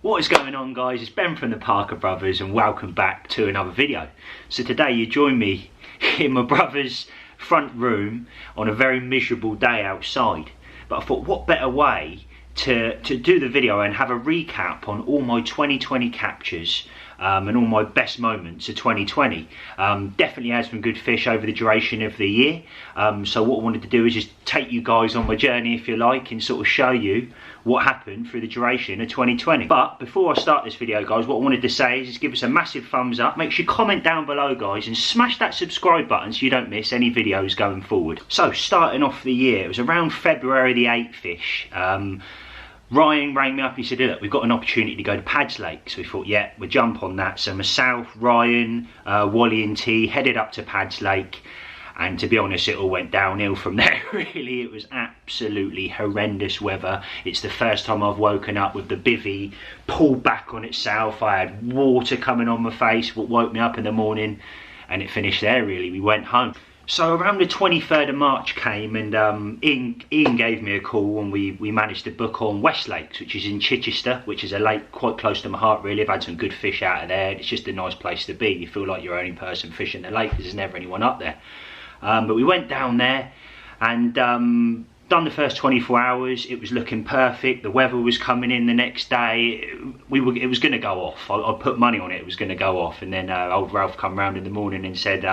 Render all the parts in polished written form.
What is going on, guys? It's Ben from the Parker Brothers and welcome back to another video. So today you join me in my brother's front room on a very miserable day outside. But I thought, what better way to do the video and have a recap on all my 2020 captures and all my best moments of 2020. Definitely had some good fish over the duration of the year. So what I wanted to do is just take you guys on my journey, if you like, and sort of show you what happened through the duration of 2020. But before I start this video, guys, what I wanted to say is just give us a massive thumbs up. Make sure you comment down below, guys, and smash that subscribe button so you don't miss any videos going forward. So starting off the year, it was around February the 8th-ish. Ryan rang me up, he said, look, we've got an opportunity to go to Pads Lake. So we thought, yeah, we'll jump on that. So myself, Ryan, Wally and T headed up to Pads Lake. And to be honest, it all went downhill from there, really. It was absolutely horrendous weather. It's the first time I've woken up with the bivvy pulled back on itself. I had water coming on my face, what woke me up in the morning. And it finished there, really. We went home. So around the 23rd of March came and Ian gave me a call and we managed to book on West Lakes, which is in Chichester, which is a lake quite close to my heart, really. I've had some good fish out of there. It's just a nice place to be. You feel like you're the only person fishing the lake because there's never anyone up there. But we went down there and done the first 24 hours. It was looking perfect. The weather was coming in the next day. It was going to go off. I put money on it was going to go off. And then old Ralph come round in the morning and said,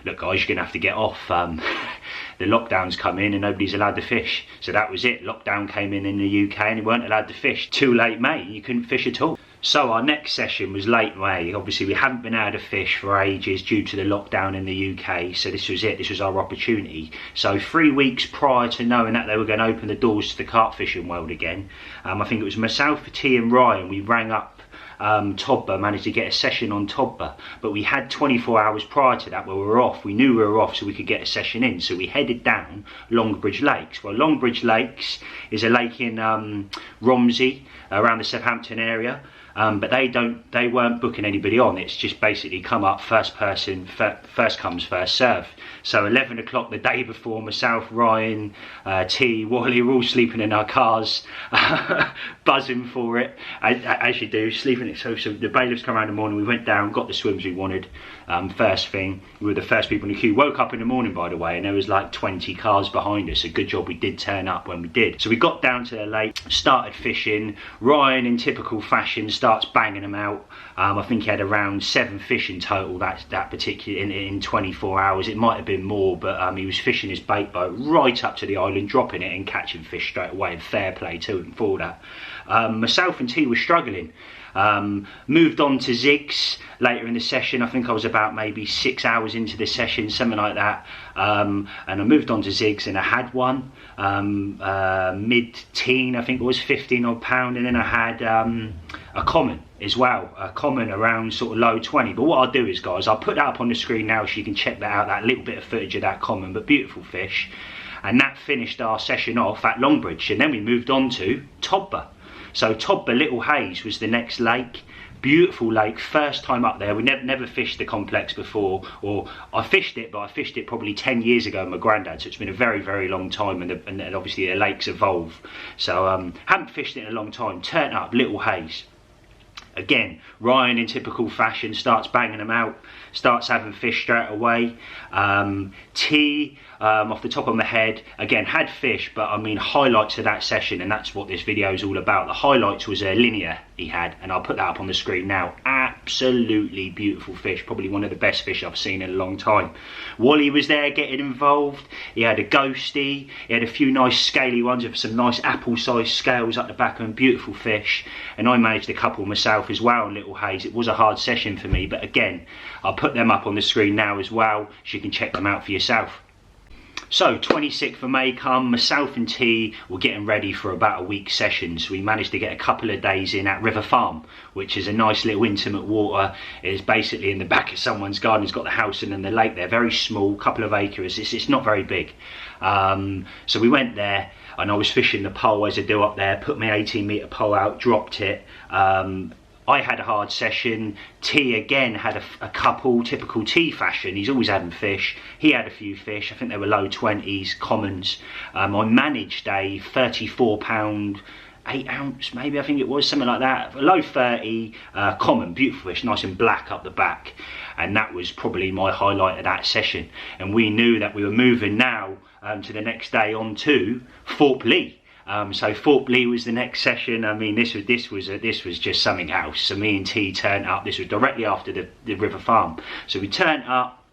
look, guys, you're going to have to get off. The lockdown's come in and nobody's allowed to fish. So that was it. Lockdown came in the UK and you weren't allowed to fish. Too late May, you couldn't fish at all. So our next session was late May. Obviously we haven't been able to fish for ages due to the lockdown in the UK. So this was it, this was our opportunity. So 3 weeks prior to knowing that they were going to open the doors to the carp fishing world again, I think it was myself, T and Ryan, we rang up Todber, managed to get a session on Todber, but we had 24 hours prior to that where we were off. We knew we were off so we could get a session in, so we headed down Longbridge Lakes. Well, Longbridge Lakes is a lake in Romsey, around the Southampton area. But they weren't booking anybody on. It's just basically come up first person, first comes first serve. So 11 o'clock the day before, myself, Ryan, T, Wally were all sleeping in our cars, buzzing for it, as you do, sleeping. So the bailiffs come around in the morning, we went down, got the swims we wanted. First thing, we were the first people in the queue. Woke up in the morning, by the way, and there was like 20 cars behind us. A good job we did turn up when we did. So we got down to the lake, started fishing. Ryan, in typical fashion, starts banging them out. I think he had around 7 fish in total that particular in 24 hours. It might have been more, but he was fishing his bait boat right up to the island, dropping it and catching fish straight away, and fair play to him for that. Myself and T were struggling. Moved on to zigs later in the session. I think I was about maybe 6 hours into the session, something like that, and I moved on to zigs and I had one mid-teen, I think it was 15 odd pound, and then I had a common as well, a common around sort of low 20. But what I'll do is, guys, I'll put that up on the screen now so you can check that out, that little bit of footage of that common, but beautiful fish. And that finished our session off at Longbridge, and then we moved on to Todber. So Todber Little Hayes was the next lake. Beautiful lake, first time up there. We never fished the complex before, or I fished it, but I fished it probably 10 years ago with my granddad, so it's been a very, very long time, and obviously the lakes evolve. So haven't fished it in a long time. Turned up, Little Hayes. Again, Ryan, in typical fashion, starts banging them out, starts having fish straight away. T, off the top of my head, again, had fish, but I mean, highlights of that session, and that's what this video is all about. The highlights was a linear he had, and I'll put that up on the screen now. Absolutely beautiful fish, probably one of the best fish I've seen in a long time. Wally was there getting involved. He had a ghosty, he had a few nice scaly ones with some nice apple-sized scales up the back of them, beautiful fish. And I managed a couple myself as well on Little Hayes. It was a hard session for me, but again, I'll put them up on the screen now as well, so you can check them out for yourself. So 26th of May come, myself and T were getting ready for about a week's sessions. We managed to get a couple of days in at River Farm, which is a nice little intimate water. It's basically in the back of someone's garden. It's got the house and then the lake there, very small, couple of acres. It's not very big. So we went there and I was fishing the pole as I do up there, put my 18-metre pole out, dropped it. I had a hard session. T again had a couple, typical T fashion. He's always having fish. He had a few fish. I think they were low 20s, commons. I managed a 34 pound 8 ounce maybe, I think it was, something like that. A low 30, common, beautiful fish, nice and black up the back. And that was probably my highlight of that session. And we knew that we were moving now to the next day on to Thorpe Lee. So Thorpe Lee was the next session. I mean, this was just something else. So me and T turned up. This was directly after the river farm. So we turned up,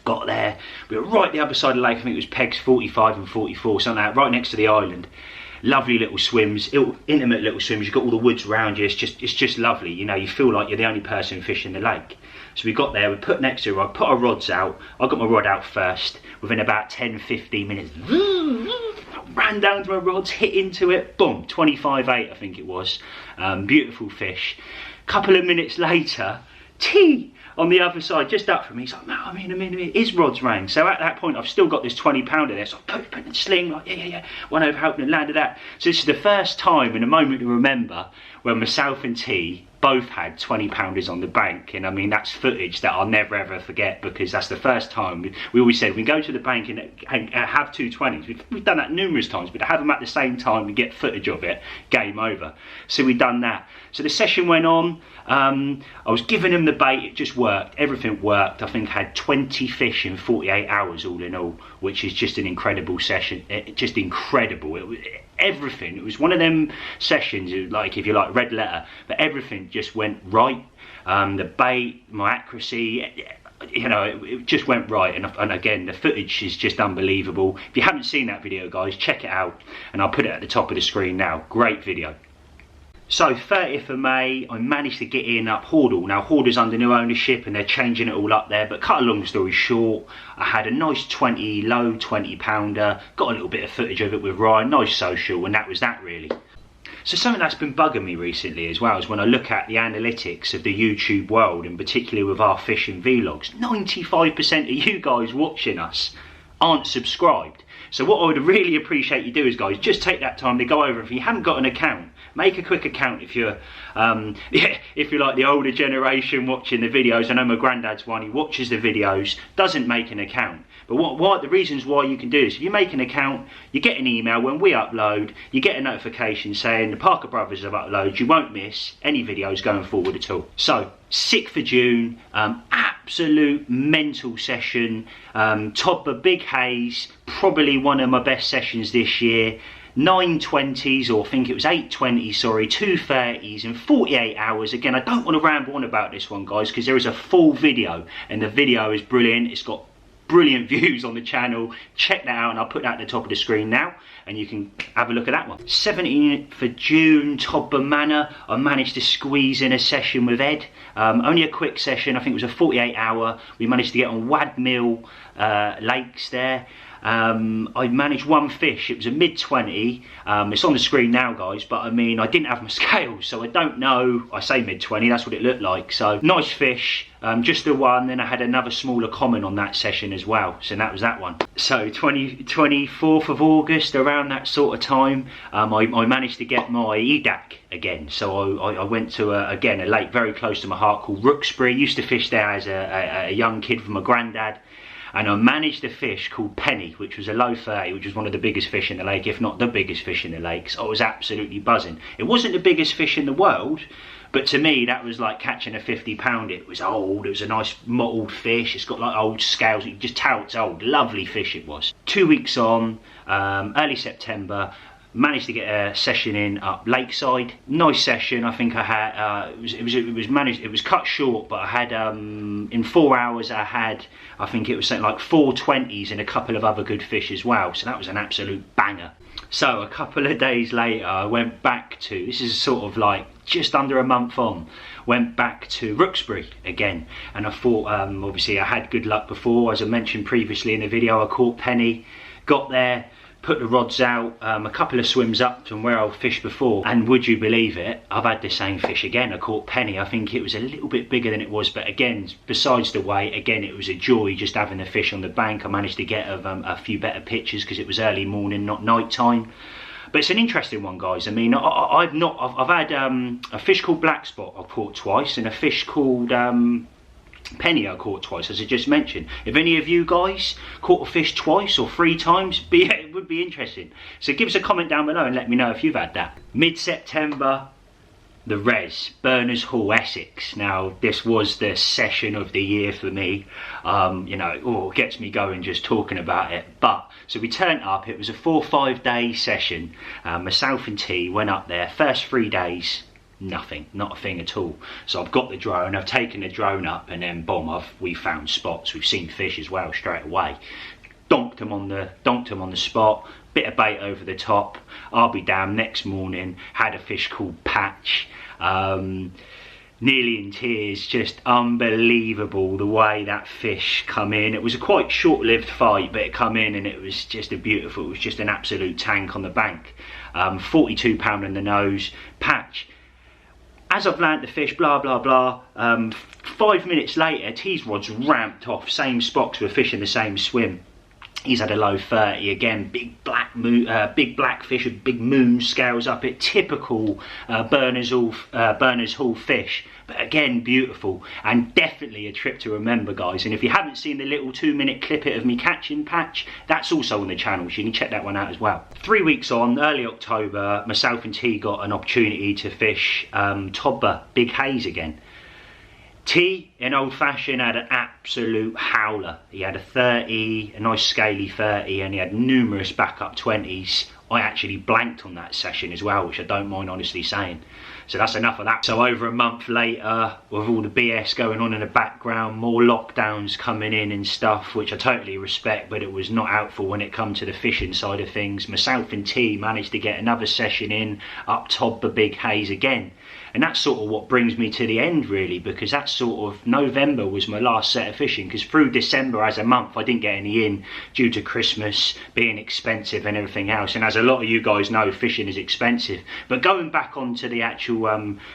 got there. We were right the other side of the lake. I think it was pegs 45 and 44, something like that, right next to the island. Lovely little swims, intimate little swims. You've got all the woods around you. It's just lovely. You know, you feel like you're the only person fishing the lake. So we got there, we put next to her, I put our rods out. I got my rod out first. Within about 10-15 minutes, I ran down to my rods, hit into it, boom, 25.8 I think it was. Beautiful fish. Couple of minutes later, T on the other side, just up from me, he's like, "No, I'm in a minute." His rod's rang. So at that point, I've still got this 20-pounder there. So I put in the sling, like, yeah. Went over, helped and landed that. So this is the first time in a moment to remember when myself and T both had 20-pounders on the bank. And I mean, that's footage that I'll never ever forget, because that's the first time. We always said we go to the bank and have two 20s. We've done that numerous times, but to have them at the same time and get footage of it, game over. So we've done that. So the session went on. I was giving him the bait, it just worked, everything worked. I think I had 20 fish in 48 hours all in all, which is just an incredible session, just incredible. Everything, it was one of them sessions, like if you like red letter, but everything just went right. The bait, my accuracy, you know, it just went right. And again, the footage is just unbelievable. If you haven't seen that video, guys, check it out, and I'll put it at the top of the screen now. Great video. So 30th of May, I managed to get in up Hordle. Now Hordle's under new ownership and they're changing it all up there, but cut a long story short, I had a nice 20, low 20-pounder, got a little bit of footage of it with Ryan, nice social, and that was that really. So something that's been bugging me recently as well is when I look at the analytics of the YouTube world, and particularly with our fishing vlogs, 95% of you guys watching us aren't subscribed. So what I would really appreciate you do is, guys, just take that time to go over. If you haven't got an account, make a quick account. If you're if you're like the older generation watching the videos. I know my granddad's one, he watches the videos, doesn't make an account. But what the reasons why you can do this: if you make an account, you get an email when we upload, you get a notification saying the Parker Brothers have uploaded. You won't miss any videos going forward at all. So 6th of June, absolute mental session, top of big haze, probably one of my best sessions this year. 920s, or I think it was 820s, sorry, 230s in 48 hours. Again, I don't want to ramble on about this one, guys, because there is a full video, and the video is brilliant. It's got brilliant views on the channel. Check that out, and I'll put that at the top of the screen now, and you can have a look at that one. 17th of June, Todburn Manor, I managed to squeeze in a session with Ed. Only a quick session, I think it was a 48-hour. We managed to get on Wadmill Lakes there. I managed one fish. It was a mid-20. It's on the screen now, guys, but I mean, I didn't have my scales, so I don't know. I say mid-20, that's what it looked like. So nice fish, just the one. Then I had another smaller common on that session as well, so that was that one. So 24th of August, around that sort of time, I managed to get my EDAC again. So I went to again a lake very close to my heart called Rooksbury. Used to fish there as a young kid with my granddad. And I managed a fish called Penny, which was a low 30, which was one of the biggest fish in the lake, if not the biggest fish in the lake. So I was absolutely buzzing. It wasn't the biggest fish in the world, but to me that was like catching a 50-pounder. It was old, it was a nice mottled fish, it's got like old scales, you can just tell it's old. Lovely fish it was. 2 weeks on, early September, managed to get a session in up Lakeside. Nice session. I think I had it was cut short, but I had in 4 hours I had, I think it was something like 4 20s and a couple of other good fish as well. So that was an absolute banger. So a couple of days later I went back to, this is sort of like just under a month on, went back to Rooksbury again, and I thought obviously I had good luck before, as I mentioned previously in the video. I caught Penny, got there, put the rods out, a couple of swims up from where I've fished before, and would you believe it, I've had the same fish again. I caught Penny. I think it was a little bit bigger than it was, but again, besides the weight, again, it was a joy just having the fish on the bank. I managed to get a few better pictures because it was early morning, not night time. But it's an interesting one, guys. I mean, I've had a fish called Black Spot I've caught twice, and a fish called Penny I caught twice, as I just mentioned. If any of you guys caught a fish twice or 3 times, it would be interesting. So give us a comment down below and let me know if you've had that. Mid-September, the Res, Berners Hall, Essex. Now this was the session of the year for me. You know, it gets me going just talking about it. But so we turned up. It was a 4 or 5 day session. Myself and T went up there. First 3 days, nothing, not a thing at all. So I've got the drone, I've taken the drone up, and then boom, we found spots. We've seen fish as well straight away. Donked them on the spot, bit of bait over the top. I'll be damned, next morning had a fish called Patch. Nearly in tears, just unbelievable the way that fish come in. It was a quite short-lived fight, but it come in and it was just it was just an absolute tank on the bank. 42 pound in the nose. Patch, as I've landed the fish, blah blah blah, 5 minutes later T's rod's ramped off, same spots, we're fishing the same swim. He's had a low 30 again, big black fish with big moon scales up it, typical Berners Hall fish, but again beautiful, and definitely a trip to remember, guys. And if you haven't seen the little 2-minute clip of me catching Patch, that's also on the channel, so you can check that one out as well. 3 weeks on, early October, myself and T got an opportunity to fish Tobber, big haze again. T, in old fashion, had an absolute howler. He had a 30, a nice scaly 30, and he had numerous backup 20s. I actually blanked on that session as well, which I don't mind honestly saying. So that's enough of that. So over a month later, with all the BS going on in the background, more lockdowns coming in and stuff, which I totally respect, but it was not helpful when it come to the fishing side of things. Myself and T managed to get another session in up top the big haze again. And that's sort of what brings me to the end, really, because that sort of November was my last set of fishing, because through December as a month I didn't get any in due to Christmas being expensive and everything else. And as a lot of you guys know, fishing is expensive. But going back onto the actual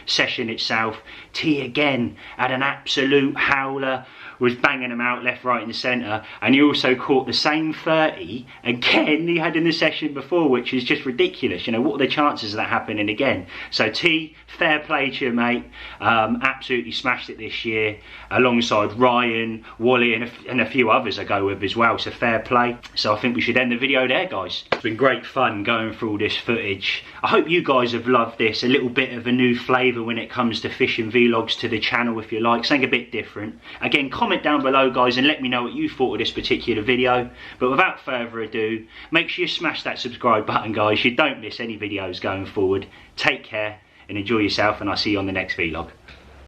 session itself, T again had an absolute howler, was banging them out left, right and centre, and he also caught the same 30 again he had in the session before, which is just ridiculous. You know, what are the chances of that happening again? So T, fair play to you, mate. Absolutely smashed it this year, alongside Ryan, Wally and a few others I go with as well, so fair play. So I think we should end the video there, guys. It's been great fun going through all this footage. I hope you guys have loved this, a little bit of a new flavour when it comes to fishing vlogs to the channel, if you like, something a bit different. Again, comment down below, guys, and let me know what you thought of this particular video. But without further ado, make sure you smash that subscribe button, guys. You don't miss any videos going forward. Take care and enjoy yourself, and I'll see you on the next vlog.